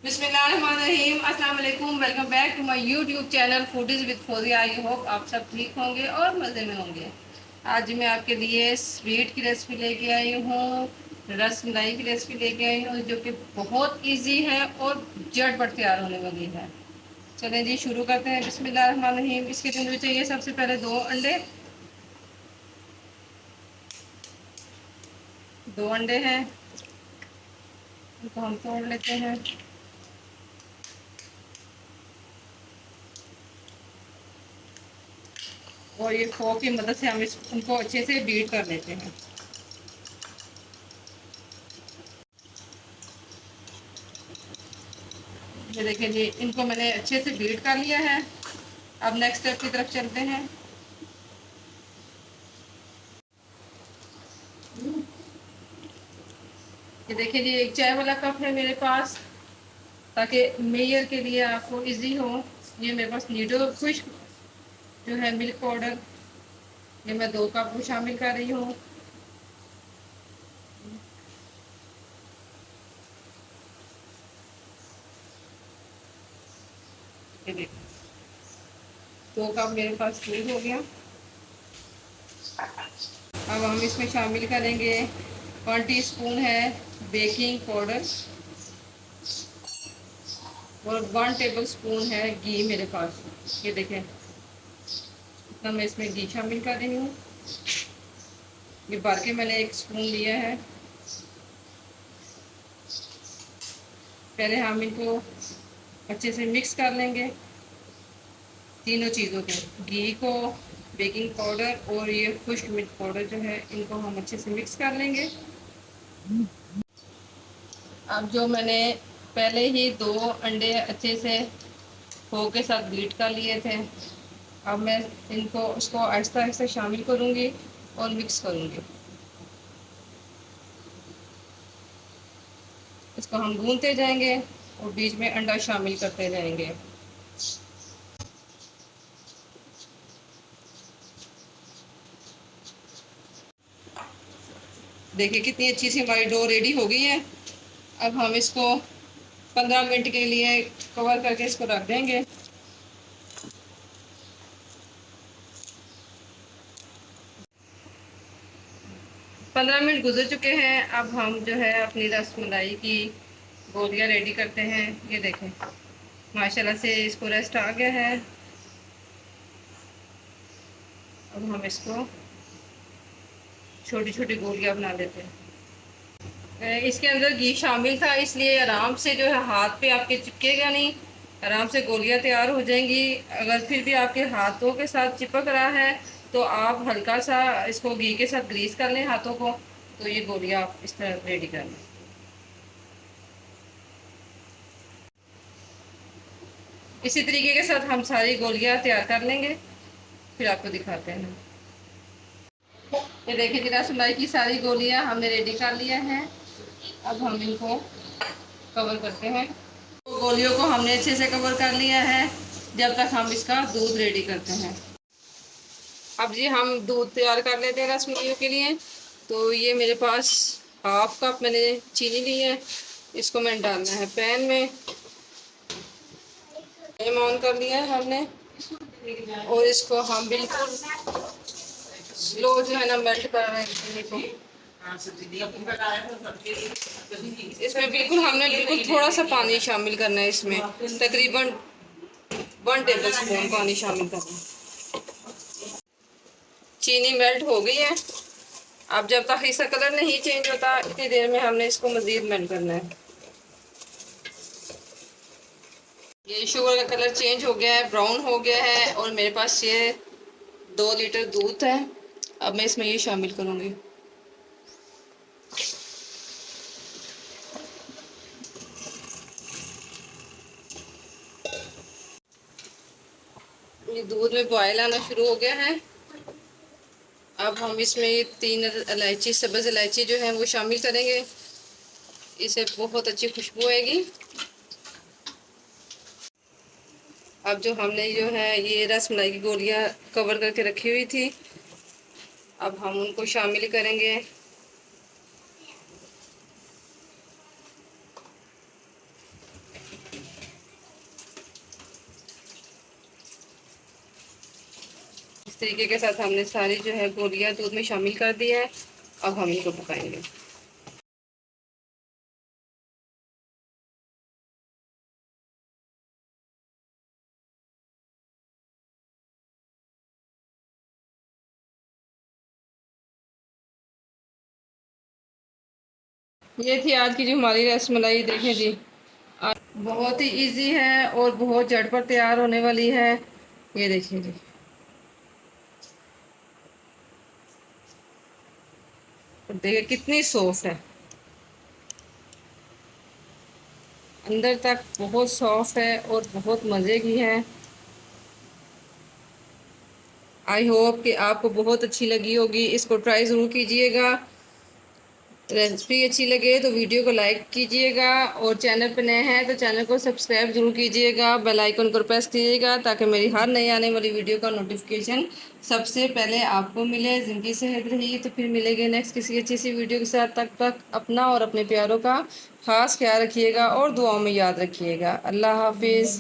बिस्मिल्लाहिर्रहमानिर्रहीम, अस्सलाम वालेकुम। Welcome back to my YouTube channel foodies with Fauzia. I hope आप सब ठीक होंगे और मज़े में होंगे। आज मैं आपके लिए स्वीट की रेसिपी लेके आई हूँ, रस मलाई की रेसिपी लेके आई हूँ, जो कि बहुत इजी है और झटपट तैयार होने वाली है। चलें जी, शुरू करते हैं। बिस्मिल्लाहिर्रहमानिर्रहीम। इसके लिए चाहिए सबसे पहले 2 अंडे। 2 अंडे हैं, इनको हम तोड़ लेते हैं। और ये फोक की मदद से हम उनको अच्छे से बीट कर लेते हैं। ये देखिए जी, इनको मैंने अच्छे से बीट कर लिया है। अब नेक्स्ट स्टेप की तरफ चलते हैं। ये देखिए जी, एक चाय वाला कप है मेरे पास, ताकि मेयर के लिए आपको इजी हो। ये मेरे पास नीडो खुश्क जो है मिल्क पाउडर, ये मैं 2 कप को शामिल कर रही हूँ। ये देखिए, 2 कप मेरे पास फूल हो गया। अब हम इसमें शामिल करेंगे 1 टीस्पून है बेकिंग पाउडर और 1 टेबल स्पून है घी मेरे पास। ये देखें, इतना मैं इसमें घी शामिल कर रही हूँ। ये भर के मैंने 1 स्पून लिया है। पहले हम इनको अच्छे से मिक्स कर लेंगे, तीनों चीज़ों को, घी को, बेकिंग पाउडर और ये खुश्क मिल्क पाउडर जो है, इनको हम अच्छे से मिक्स कर लेंगे। अब जो मैंने पहले ही 2 अंडे अच्छे से फोक के साथ बीट कर लिए थे, अब मैं इनको उसको आहिस्ता आहिस्ता शामिल करूँगी और मिक्स करूँगी। इसको हम भूनते जाएंगे और बीच में अंडा शामिल करते जाएंगे। देखिए कितनी अच्छी सी हमारी डो रेडी हो गई है। अब हम इसको 15 मिनट के लिए कवर करके इसको रख देंगे। 15 मिनट गुजर चुके हैं। अब हम जो है अपनी रस मलाई की गोलियां रेडी करते हैं। ये देखें, माशाल्लाह से इसको रेस्ट आ गया है। अब हम इसको छोटी छोटी गोलियां बना लेते हैं। इसके अंदर घी शामिल था, इसलिए आराम से जो है हाथ पे आपके चिपकेगा नहीं, आराम से गोलियां तैयार हो जाएंगी। अगर फिर भी आपके हाथों के साथ चिपक रहा है तो आप हल्का सा इसको घी के साथ ग्रीस कर लें हाथों को, तो ये गोलियां आप इस तरह रेडी कर लें। इसी तरीके के साथ हम सारी गोलियां तैयार कर लेंगे, फिर आपको दिखाते हैं। ये देखिए जी, रसमलाई की सारी गोलियां हमने रेडी कर लिया है। अब हम इनको कवर करते हैं। तो गोलियों को हमने अच्छे से कवर कर लिया है, जब तक हम इसका दूध रेडी करते हैं। अब जी हम दूध तैयार कर लेते हैं रसमलाइयों के लिए। तो ये मेरे पास हाफ कप मैंने चीनी ली है, इसको मैंने डालना है पैन में। फ्लेम ऑन कर लिया है हमने और इसको हम बिल्कुल स्लो जो है ना मेल्ट कर रहे हैं चीनी को। इसमें बिल्कुल हमने बिल्कुल थोड़ा सा पानी शामिल करना है, इसमें तकरीबन 1 टेबल स्पून पानी शामिल करना है। चीनी मेल्ट हो गई है। अब जब तक इसका कलर नहीं चेंज होता, इतनी देर में हमने इसको मज़ीद मेल्ट करना है। ये शुगर का कलर चेंज हो गया है, ब्राउन हो गया है और मेरे पास ये 2 लीटर दूध है। अब मैं इसमें ये शामिल करूँगी। ये दूध में बॉयल आना शुरू हो गया है। अब हम इसमें ये 3 इलायची, सब्ज़ इलायची जो है वो शामिल करेंगे, इससे बहुत अच्छी खुशबू आएगी। अब जो हमने जो है ये रस मलाई की गोलियां कवर करके रखी हुई थी, अब हम उनको शामिल करेंगे। तरीके के साथ हमने सारी जो है गोलियां दूध में शामिल कर दी है। अब हम इनको पकाएंगे। ये थी आज की जो हमारी रसमलाई, देखें जी, बहुत ही इजी है और बहुत झटपट तैयार होने वाली है। ये देखिए जी, देखिए कितनी सॉफ्ट है, अंदर तक बहुत सॉफ्ट है और बहुत मज़े की है। आई होप कि आपको बहुत अच्छी लगी होगी। इसको ट्राई ज़रूर कीजिएगा। रेसिपी अच्छी लगे तो वीडियो को लाइक कीजिएगा और चैनल पर नए हैं तो चैनल को सब्सक्राइब जरूर कीजिएगा, बेल आइकन को प्रेस कीजिएगा ताकि मेरी हर नई आने वाली वीडियो का नोटिफिकेशन सबसे पहले आपको मिले। ज़िंदगी सेहत रही तो फिर मिलेंगे नेक्स्ट किसी अच्छी सी वीडियो के साथ। तब तक अपना और अपने प्यारों का ख़ास ख्याल रखिएगा और दुआओं में याद रखिएगा। अल्लाह हाफिज़।